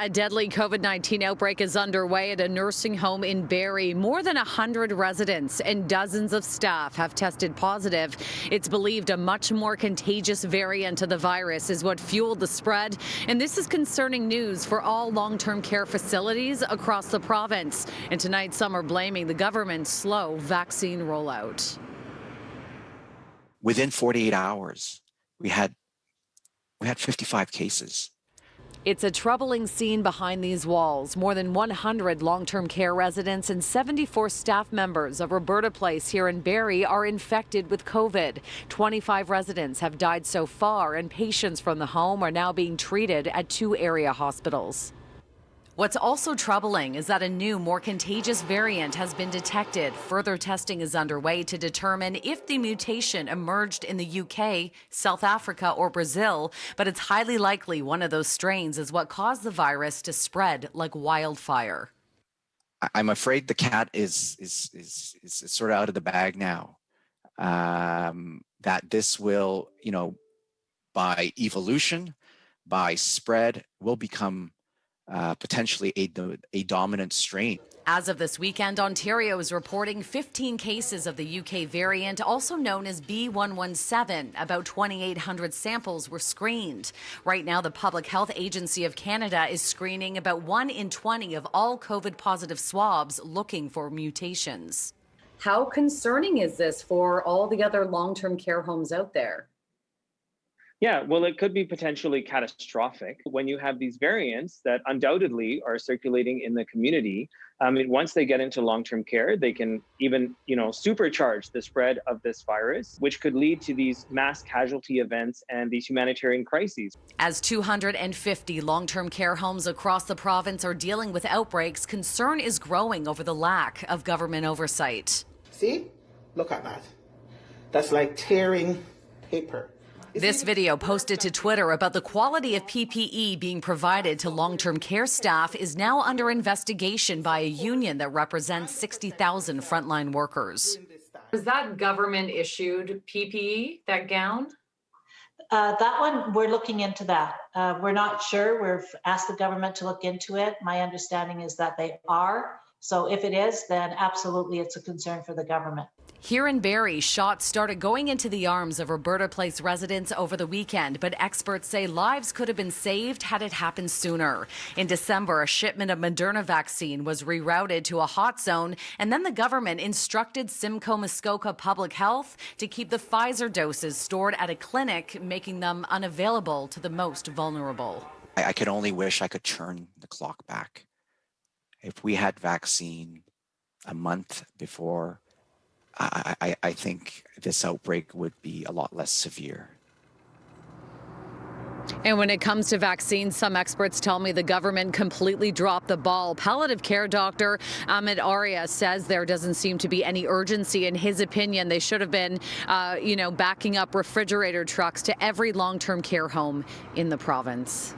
A deadly COVID-19 outbreak is underway at a nursing home in Barrie. More than 100 residents and dozens of staff have tested positive. It's believed a much more contagious variant of the virus is what fueled the spread. And this is concerning news for all long-term care facilities across the province. And tonight, some are blaming the government's slow vaccine rollout. Within 48 hours, we had 55 cases. It's a troubling scene behind these walls. More than 100 long-term care residents and 74 staff members of Roberta Place here in Barrie are infected with COVID. 25 residents have died so far, and patients from the home are now being treated at 2 area hospitals. What's also troubling is that a new, more contagious variant has been detected. Further testing is underway to determine if the mutation emerged in the UK, South Africa, or Brazil, but it's highly likely one of those strains is what caused the virus to spread like wildfire. I'm afraid the cat is sort of out of the bag now. That this will, by evolution, by spread, will become potentially a dominant strain. As of this weekend, Ontario is reporting 15 cases of the UK variant, also known as B117. About 2,800 samples were screened. Right now, the Public Health Agency of Canada is screening about 1 in 20 of all COVID-positive swabs looking for mutations. How concerning is this for all the other long-term care homes out there? Yeah, well, it could be potentially catastrophic when you have these variants that undoubtedly are circulating in the community. Once they get into long-term care, they can even, supercharge the spread of this virus, which could lead to these mass casualty events and these humanitarian crises. As 250 long-term care homes across the province are dealing with outbreaks, concern is growing over the lack of government oversight. See? Look at that. That's like tearing paper. This video posted to Twitter about the quality of PPE being provided to long-term care staff is now under investigation by a union that represents 60,000 frontline workers. Was that government-issued PPE, that gown? That one, we're looking into that. We're not sure. We've asked the government to look into it. My understanding is that they are. So if it is, then absolutely it's a concern for the government. Here in Barrie, shots started going into the arms of Roberta Place residents over the weekend, but experts say lives could have been saved had it happened sooner. In December, a shipment of Moderna vaccine was rerouted to a hot zone, and then the government instructed Simcoe Muskoka Public Health to keep the Pfizer doses stored at a clinic, making them unavailable to the most vulnerable. I could only wish I could turn the clock back. If we had vaccine a month before, I think this outbreak would be a lot less severe. And when it comes to vaccines, some experts tell me the government completely dropped the ball. Palliative care doctor Ahmed Arya says there doesn't seem to be any urgency. In his opinion, they should have been, backing up refrigerator trucks to every long-term care home in the province.